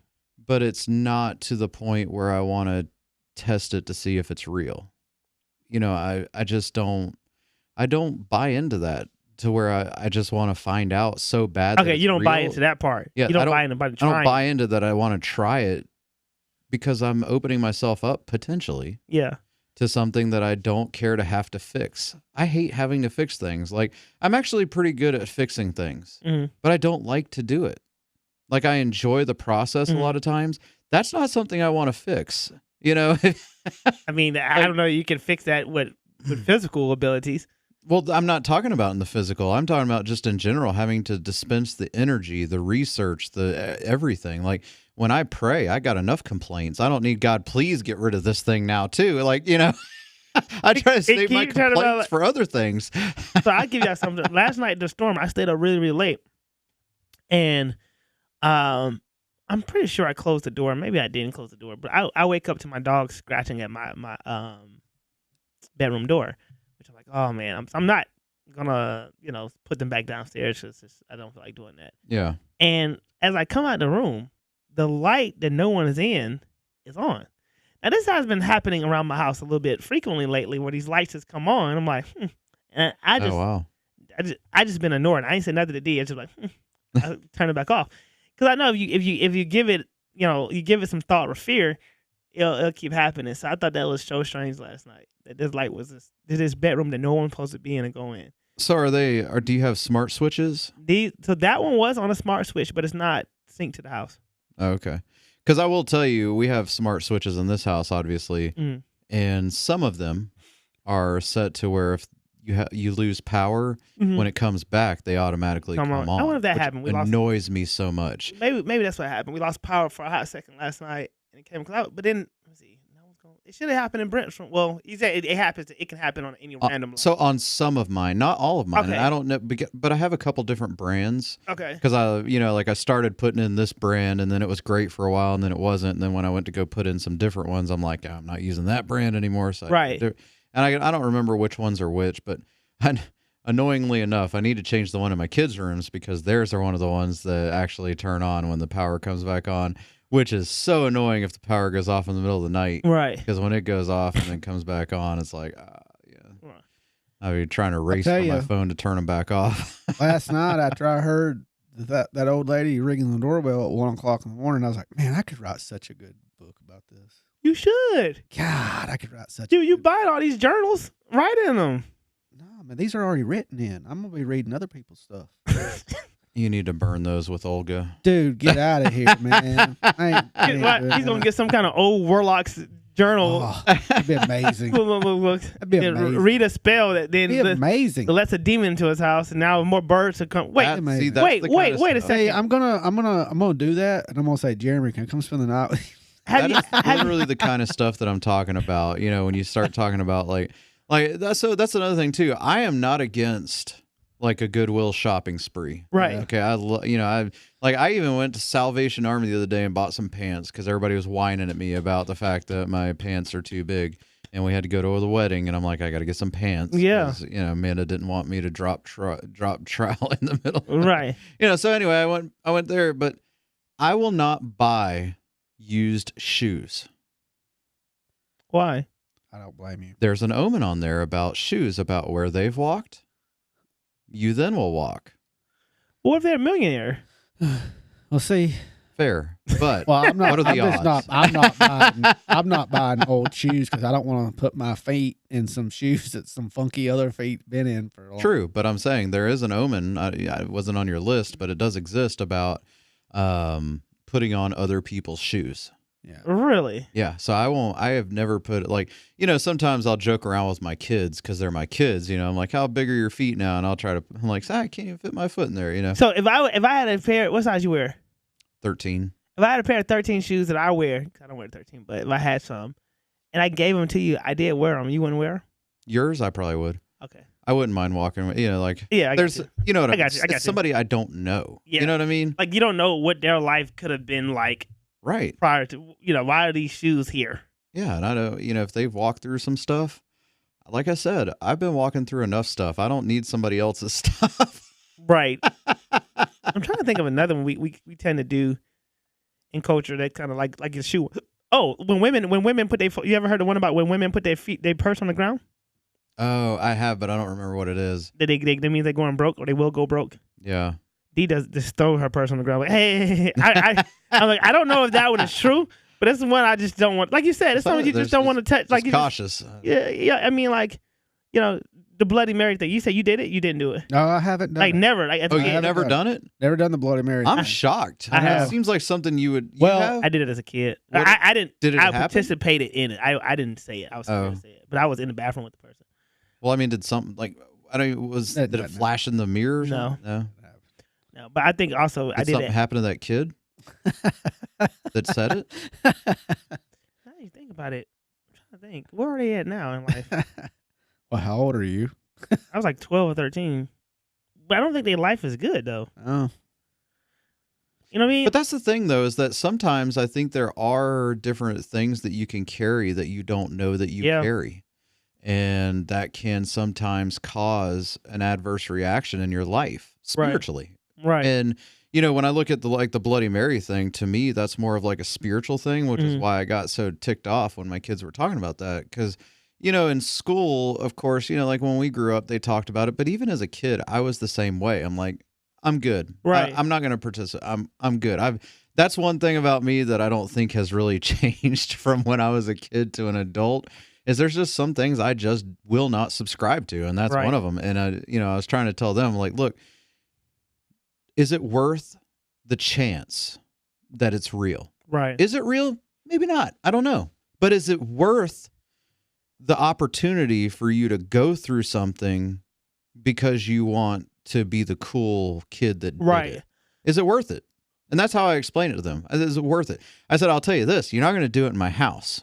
but it's not to the point where I want to test it to see if it's real. You know, I just don't. I don't buy into that to where I just want to find out so bad. that Okay, it's you don't buy real. into that part. Yeah, you I don't buy into I trying. don't buy into that. I want to try it because I'm opening myself up potentially Yeah. to something that I don't care to have to fix. I hate having to fix things. Like, I'm actually pretty good at fixing things, Mhm. but I don't like to do it. Like, I enjoy the process Mhm. a lot of times. That's not something I want to fix. You know, I mean, I don't know. You can fix that with physical abilities. well, I'm not talking about in the physical. I'm talking about just in general, having to dispense the energy, the research, the everything. Like, when I pray, I got enough complaints. I don't need God, please get rid of this thing now, too. Like, you know, I try to save my keeps turning out complaints like- for other things. So I'll give you something. Last night, the storm, I stayed up really, really late. And I'm pretty sure I closed the door. Maybe I didn't close the door. But I wake up to my dog scratching at my bedroom door. Which I'm like, oh, man. I'm not going to, put them back downstairs because I don't feel like doing that. Yeah. And as I come out the room, the light that no one is in is on. Now, this has been happening around my house a little bit frequently lately where these lights just come on. I'm like, And I Oh, wow. just been annoyed. I ain't said nothing to D. I just like, I turn it back off. Because I know if you give it, you give it some thought or fear, it'll keep happening. So I thought that was so strange last night that this light was this bedroom that no one's supposed to be in and go in. So do you have smart switches? So that one was on a smart switch, but it's not synced to the house. Oh, okay. Because I will tell you, we have smart switches in this house, obviously, Mm. and some of them are set to where if you lose power, Mhm. when it comes back, they automatically come on. I wonder if that which happened. annoys me so much. Maybe that's what happened. We lost power for a hot second last night, and it came cloud. But then let's see, it should have happened in Brentford. Well, he said it happens. It can happen on any random. So on some of mine, not all of mine, Okay. and I don't know, but I have a couple different brands. Okay. Because I started putting in this brand, and then it was great for a while, and then it wasn't. And then when I went to go put in some different ones, I'm like, I'm not using that brand anymore. So Right. and I don't remember which ones are which, but annoyingly enough, I need to change the one in my kids' rooms because theirs are one of the ones that actually turn on when the power comes back on, which is so annoying if the power goes off in the middle of the night. Right. Because when it goes off and then comes back on, it's like, yeah. Right. I'd be trying to race tell on my you. phone to turn them back off. Last night after I heard that old lady ringing the doorbell at 1 o'clock in the morning, I was like, man, I could write such a good book about this. You should. God, I could write such. Dude, you buy all these journals, write in them. No, man, these are already written in. I'm gonna be reading other people's stuff. You need to burn those with Olga. Dude, get out of here, man. I ain't doing He's gonna that. get some kind of old warlock's journal. Oh, that'd be amazing. That'd be And amazing. read a spell that then It'd be amazing. lets a demon into his house, and now more birds will come. Wait, amazing. See, that's wait, the kind wait, of wait a stuff. second. Hey, I'm gonna do that, and I'm gonna say, Jeremy, can I come spend the night with you? have you, That is literally the kind of stuff that I'm talking about. You know, when you start talking about like that's another thing too. I am not against like a Goodwill shopping spree. right? Okay, I even went to Salvation Army the other day and bought some pants because everybody was whining at me about the fact that my pants are too big, and we had to go to the wedding, and I'm like, I got to get some pants. Yeah. 'cause, Amanda didn't want me to drop trowel in the middle. Right. So anyway, I went there, but I will not buy used shoes. Why? I don't blame you. There's an omen on there about shoes, about where they've walked. you then will walk. What if they're a millionaire? Well, see. Fair. But Well, I'm not. what are the I'm just odds? I'm not buying old shoes because I don't want to put my feet in some shoes that some funky other feet been in for a long. True, but I'm saying there is an omen. It wasn't on your list, but it does exist about putting on other people's shoes. Yeah. Really? Yeah, so I have never put like, sometimes I'll joke around with my kids because they're my kids. I'm like, how big are your feet now? And I'm like, I can't even fit my foot in there. So if I had a pair, what size you wear? 13. If I had a pair of 13 shoes that I wear, I don't wear 13, but if I had some, and I gave them to you, I did wear them. You wouldn't wear them? Yours, I probably would. Okay. I wouldn't mind walking. Like Yeah, I got there's, you. what I got you. I got you. It's somebody I don't know. Yeah. You know what I mean? Like you don't know what their life could have been like Right. prior to. Why are these shoes here? Yeah, and I know, if they've walked through some stuff, like I said, I've been walking through enough stuff. I don't need somebody else's stuff. Right. I'm trying to think of another one we tend to do in culture that kind of like your shoe. Oh, when women put you ever heard the one about when women put their purse on the ground? Oh, I have, but I don't remember what it is. That means they're going broke or they will go broke. Yeah. Dee does just throw her purse on the ground. Like, hey. I'm like, I don't know if that one is true, but it's the one I just don't want. Like you said, it's something you just don't want to touch. Like cautious. Yeah. I mean, like, the Bloody Mary thing. You said you did it. You didn't do it. No, I haven't done Like it. never. Like Oh, you've never done it? Never done the Bloody Mary. I'm shocked. I have. It seems like something you would. Well, have? I did it as a kid. What- I didn't. did it I happen? participated in it. I didn't say it. I was scared to say it, but I was in the bathroom with the person. Well, I mean, did something like did it flash in the mirror? Or No. No. No, but I think also Did I did something it. happen to that kid that said it? Now you think about it, I'm trying to think. Where are they at now in life? Well, how old are you? I was like 12 or 13. But I don't think their life is good though. Oh, You know what I mean? But that's the thing, though, is that sometimes I think there are different things that you can carry that you don't know that you carry. And that can sometimes cause an adverse reaction in your life spiritually. Right. And, when I look at the Bloody Mary thing, to me, that's more of like a spiritual thing, which is why I got so ticked off when my kids were talking about that. Because, in school, of course, like when we grew up, they talked about it. But even as a kid, I was the same way. I'm like, I'm good. Right. I'm not going to participate. I'm good. That's one thing about me that I don't think has really changed from when I was a kid to an adult. Is there's just some things I just will not subscribe to, and that's one of them. And I was trying to tell them, like, look, is it worth the chance that it's real? Right. Is it real? Maybe not. I don't know. But is it worth the opportunity for you to go through something because you want to be the cool kid that did it? Is it worth it? And that's how I explain it to them. Is it worth it? I said, I'll tell you this. You're not going to do it in my house.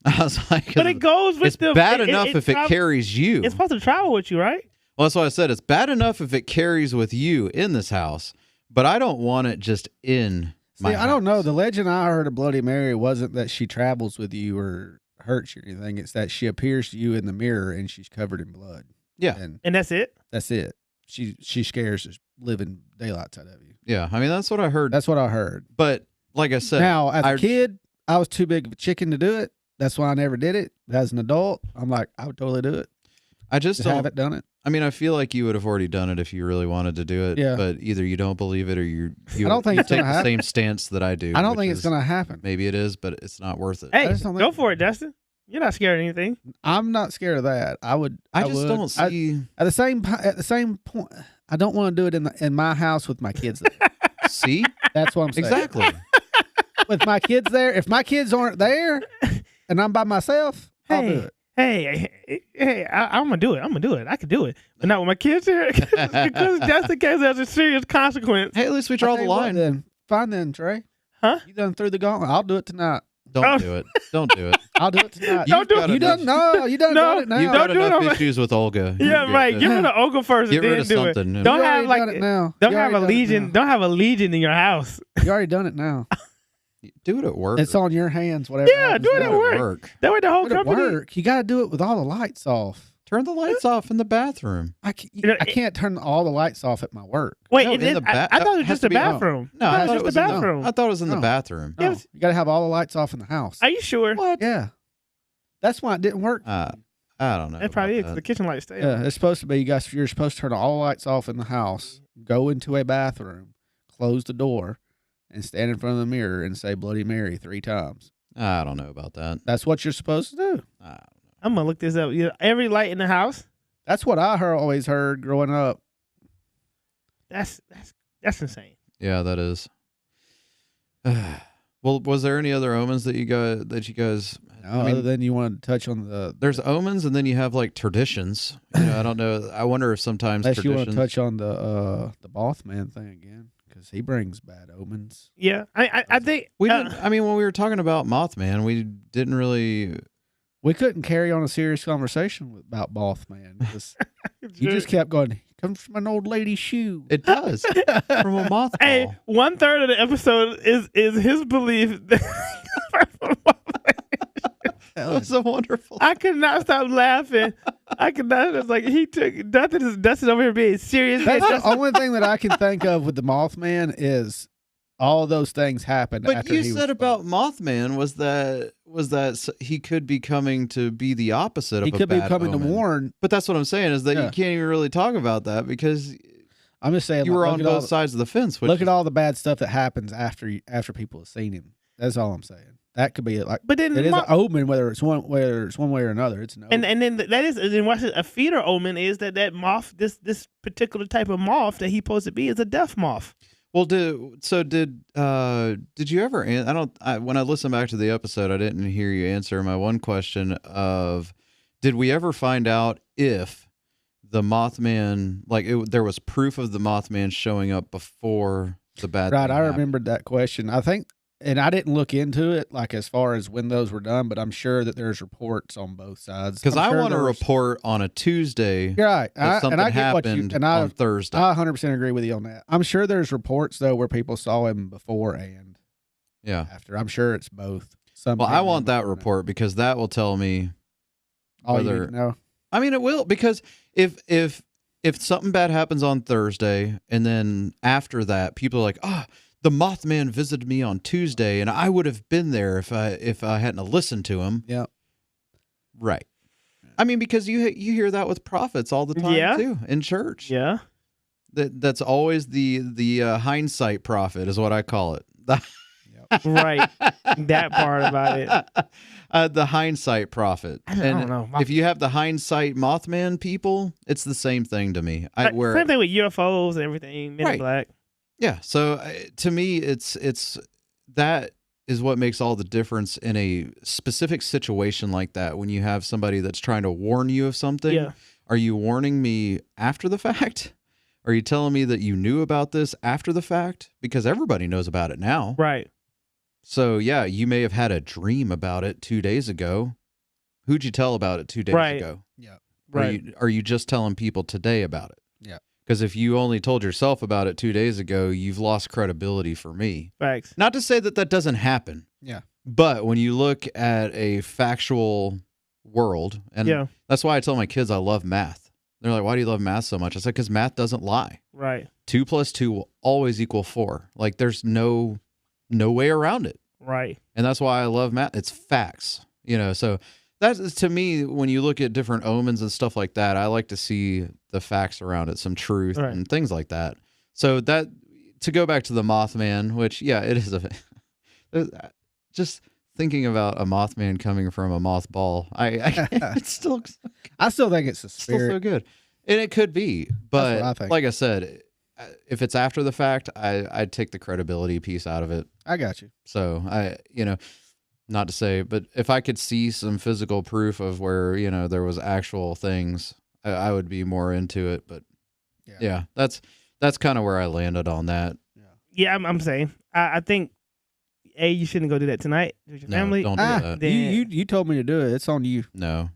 I was like, but it goes with it's bad enough if it carries you. It's supposed to travel with you, right? Well, that's why I said it's bad enough if it carries with you in this house, but I don't want it just in my house. I don't know. The legend I heard of Bloody Mary wasn't that she travels with you or hurts you or anything. It's that she appears to you in the mirror and she's covered in blood. Yeah. And that's it? That's it. She scares the living daylights out of you. Yeah. I mean, that's what I heard. That's what I heard. But like I said, now, as a kid, I was too big of a chicken to do it. That's why I never did it. But as an adult, I'm like, I would totally do it. I just haven't done it. I mean, I feel like you would have already done it if you really wanted to do it. Yeah. But either you don't believe it or you I don't think it's take gonna the happen. same stance that I do. I don't think it's going to happen. Maybe it is, but it's not worth it. Hey, just don't go think- for it, Dustin. You're not scared of anything. I'm not scared of that. I would. I just don't see. At the same point, I don't want to do it in my house with my kids there. See? That's what I'm saying. Exactly. With my kids there, if my kids aren't there and I'm by myself, I'll do it. Hey, I'm gonna do it. I can do it, but not with my kids here because that's the case. There's a serious consequence. Hey, at least we draw the line. Then fine, then Trey. Huh? You done threw the gauntlet. I'll do it tonight. Don't do it. Don't do it. I'll do it tonight. Don't do it. You done? No, you done No, done it now. You've Don't got do it enough on my- issues with Olga. Yeah, right. Give me the Olga first Get and rid then of do it. something. Don't You have already like done it now. don't You have a already done it legion. now. Don't have a legion in your house. You already done it now. Do it at work. It's on your hands. Whatever. Yeah, happens, do it do at work. That way the whole Do it at company. work. You got to do it with all the lights off. Turn the lights off in the bathroom. I can't turn all the lights off at my work. Wait, No, it in is, the ba- I thought it was has just to a be- bathroom. No, I it's thought just it was the in bathroom. I thought it was in the No. bathroom. No, Yes. you got to have all the lights off in the house. Are you sure? What? Yeah, that's why it didn't work. I I don't know. That probably is. about 'Cause that. the kitchen lights stay on. Yeah, it's supposed to be. You're supposed to turn all lights off in the house, go into a bathroom, close the door, and stand in front of the mirror and say Bloody Mary 3 times. I don't know about that. That's what you're supposed to do. I don't know. I'm gonna look this up. Every light in the house. That's what I always heard growing up. That's insane. Yeah, that is. Well, was there any other omens that you guys? No, I mean, other than you wanted to touch on there's omens, and then you have like traditions. I don't know. I wonder if sometimes unless you want traditions. to touch on the Mothman thing again, because he brings bad omens. Yeah, I think We didn't. I mean, when we were talking about Mothman, we didn't really. We couldn't carry on a serious conversation about Mothman because you just kept going. He comes from an old lady's shoe. It does from a mothball. Hey, 1/3 of the episode is his belief. That was so wonderful. I could not stop laughing. I could not. It's like he took Dustin over here being serious. That's the only thing that I can think of with the Mothman is all those things happened. But after you he said was about Mothman was that he could be coming to be the opposite of he a could be bad coming omen. to warn. But that's what I'm saying is that Yeah. you can't even really talk about that because I'm just saying you were look on at all both the- sides of the fence. Which Look at all the bad stuff that happens after people have seen him. That's all I'm saying. That could be like. But then It is an omen, whether it's one way or another. It's an omen. and then that is then what's a feeder omen is that moth this particular type of moth that he's supposed to be is a death moth. Well, did you ever? When I listened back to the episode, I didn't hear you answer my one question of, did we ever find out if the Mothman, there was proof of the Mothman showing up before the bad Right, thing I happened? remembered that question. I think, and I didn't look into it, like as far as when those were done, but I'm sure that there's reports on both sides. Because I'm I sure want to there was- report on a Tuesday You're right, that something and I get what you happened and on Thursday. I 100% agree with you on that. I'm sure there's reports though where people saw him before and yeah. after. I'm sure it's both. Some Well, I people want that don't know. report because that will tell me All you whether. need to know. I mean, it will because if something bad happens on Thursday and then after that, people are like, the Mothman visited me on Tuesday, and I would have been there if I hadn't listened to him. Yeah. Right. I mean, because you hear that with prophets all the time Yeah. too in church. Yeah. That's always the hindsight prophet is what I call it. Right. That part about it. The hindsight prophet. I don't know. If you have the hindsight Mothman people, it's the same thing to me. Same thing with UFOs and everything. Men in Right. Black. Yeah. So to me, it's that is what makes all the difference in a specific situation like that. When you have somebody that's trying to warn you of something, Yeah. are you warning me after the fact? Are you telling me that you knew about this after the fact? Because everybody knows about it now. Right. So yeah, you may have had a dream about it 2 days ago. Who'd you tell about it 2 days Right. ago? Yeah. Right. Are you just telling people today about it? Yeah. Because if you only told yourself about it 2 days ago, you've lost credibility for me. Facts. Not to say that doesn't happen. Yeah. But when you look at a factual world, and Yeah. that's why I tell my kids I love math. They're like, why do you love math so much? I said, because math doesn't lie. Right. 2 + 2 will always equal 4. Like there's no way around it. Right. And that's why I love math. It's facts, so that's, to me, when you look at different omens and stuff like that, I like to see the facts around it, some truth Right. and things like that. So that, to go back to the Mothman, which, yeah, it is just thinking about a Mothman coming from a mothball, it's still I still think it's a still spirit. so good. And it could be, but what I think. like I said, if it's after the fact, I'd take the credibility piece out of it. I got you. So not to say, but if I could see some physical proof of where, there was actual things, I would be more into it. But yeah, that's kind of where I landed on that. Yeah, I'm saying. I think you shouldn't go do that tonight with your No, family. don't do that. Then- You told me to do it. It's on you. No.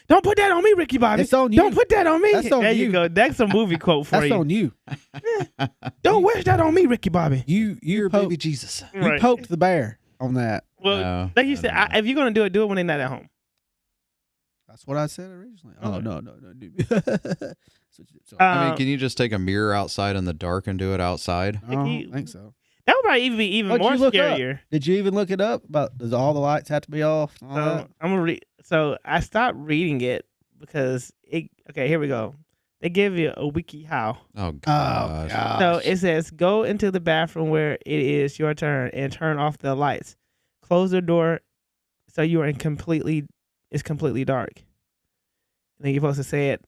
Don't put that on me, Ricky Bobby. It's on you. Don't put that on me. That's on there you. you go. That's a movie quote for That's you. on you. Don't wish that on me, Ricky Bobby. You're baby Jesus. You Right. poked the bear on that. Well, No, like you no, said, no. if you're gonna do it when they're not at home. That's what I said originally. Oh, Okay. no. I mean, can you just take a mirror outside in the dark and do it outside? I don't think so. That would probably even be even What'd more you look up? scarier. Did you even look it up about does all the lights have to be off? And all that? I'm gonna read. So I stopped reading it because it. Okay, here we go. They give you a wiki how. Oh gosh. gosh. So it says, go into the bathroom where it is your turn and turn off the lights. Close the door so you are it's completely dark. And then you're supposed to say it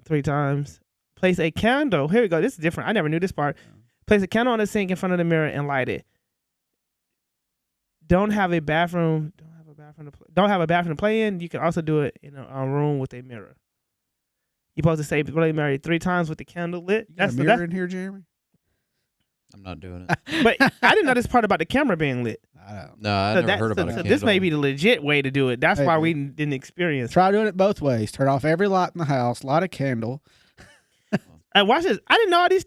3 times. Place a candle. Here we go. This is different. I never knew this part. Place a candle on the sink in front of the mirror and light it. Don't have a bathroom to play in. You can also do it in a room with a mirror. You're supposed to say Bloody Mary 3 times with the candle lit. You got a mirror in here, Jeremy? I'm not doing it. But I didn't know this part about the camera being lit. I don't. No, I never heard about a candle. This may be the legit way to do it. That's why we Maybe. didn't experience. Try doing it both ways. Turn off every light in the house, light a candle. Watch this. I didn't know all these.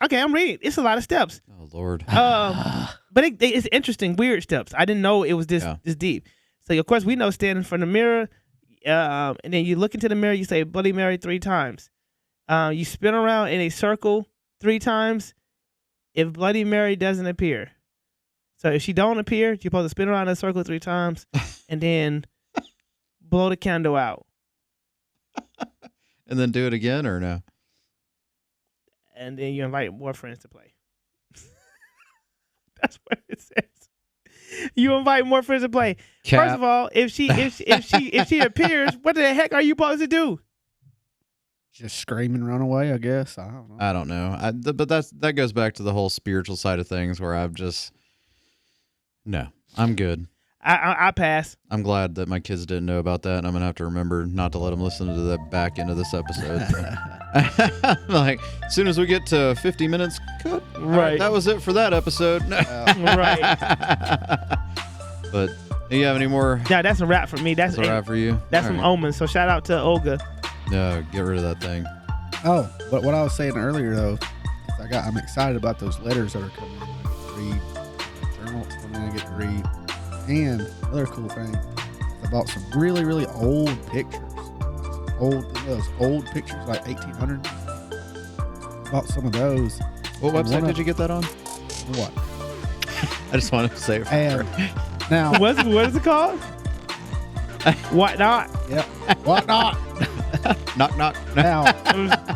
Okay, I'm reading. It's a lot of steps. Oh Lord. But it's interesting, weird steps. I didn't know it was this deep. So of course we know stand in front of the mirror, and then you look into the mirror. You say Bloody Mary 3 times. You spin around in a circle 3 times. If Bloody Mary doesn't appear, so if she don't appear, you're supposed to spin around in a circle 3 times, and then blow the candle out. And then do it again or no? And then you invite more friends to play. That's what it says. You invite more friends to play. Cap. First of all, if she appears, what the heck are you supposed to do? Just scream and run away, I guess. I don't know. But that goes back to the whole spiritual side of things where I'm good. I pass. I'm glad that my kids didn't know about that, and I'm gonna have to remember not to let them listen to the back end of this episode. Like, as soon as we get to 50 minutes, cut. All right, that was it for that episode. Right. But do you have any more? Yeah, that's a wrap for me. That's a wrap for you. That's All some right. omens. So shout out to Olga. No, get rid of that thing. Oh, but what I was saying earlier though, is I'm excited about those letters that are coming in. I get to read journals coming in. I get to read. And another cool thing, I bought some really, really old pictures. Those old pictures, like 1800s. Bought some of those. What website did you get that on? What? I just wanted to say it. And now, what is it called? What not? Yep. What not? Knock knock. Now,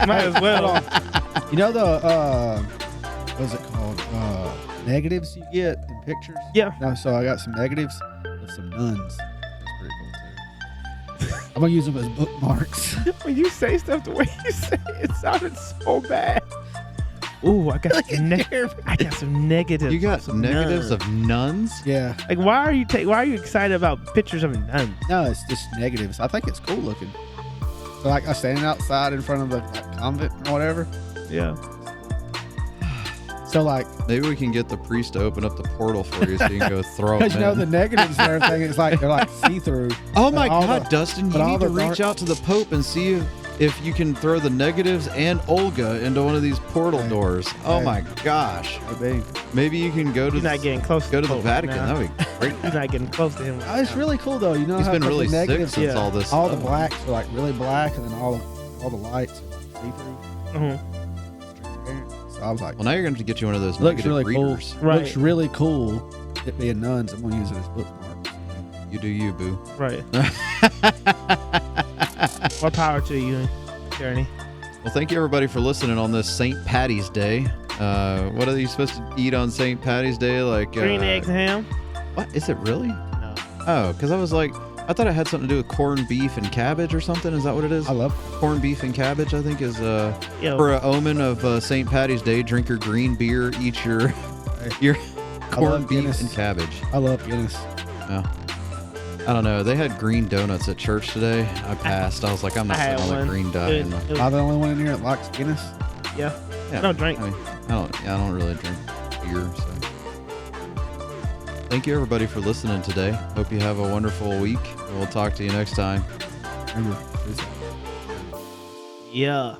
might as well. You know the what's it called? Negatives you get in pictures. Yeah. No, so I got some negatives of some nuns. That's pretty cool too. I'm gonna use them as bookmarks. When you say stuff the way you say it, sounded so bad. Ooh, I got some negatives. You got some negatives nuns. of nuns? Yeah. Like, why are you excited about pictures of nuns? No, it's just negatives. I think it's cool looking. So like I stand outside in front of the convent or whatever. Yeah. So like maybe we can get the priest to open up the portal for you so you can go throw them because you know the negatives and everything. It's like they're like see through. Oh my God, Dustin! You need to reach dark... out to the Pope and see if you can throw the negatives and Olga into one of these portal doors. Oh my gosh! Maybe you can go to. He's not getting close. Go to the Pope Vatican. now. That'd be great. He's not getting close to him. It's really cool though. You know, he's how been really sick negatives, since all this. All the blacks are like really black, and then all the lights are see through. Mm-hmm. So I was like, well, now you're going to get you one of those looks negative really readers. cool. Right. Looks really cool. It being nuns, I'm gonna use it as bookmarks. You do you, boo. Right. More power to you, Journey. Well, thank you everybody for listening on this St. Patty's Day. What are you supposed to eat on St. Patty's Day? Like green eggs and ham. What is it really? No. Oh, because I was like, I thought it had something to do with corned beef and cabbage or something. Is that what it is? I love corned beef and cabbage. I think is for an omen of St. Patty's Day. Drink your green beer, eat your corned beef Guinness. and cabbage. I love Guinness. Yeah. I don't know. They had green donuts at church today. I passed. I was like, I'm not had sitting on the one. green diet. Am I the only one in here that likes Guinness? Yeah. Yeah, I don't drink. I mean, I don't really drink beer. So, thank you everybody for listening today. Hope you have a wonderful week. We'll talk to you next time. Remember, Yeah.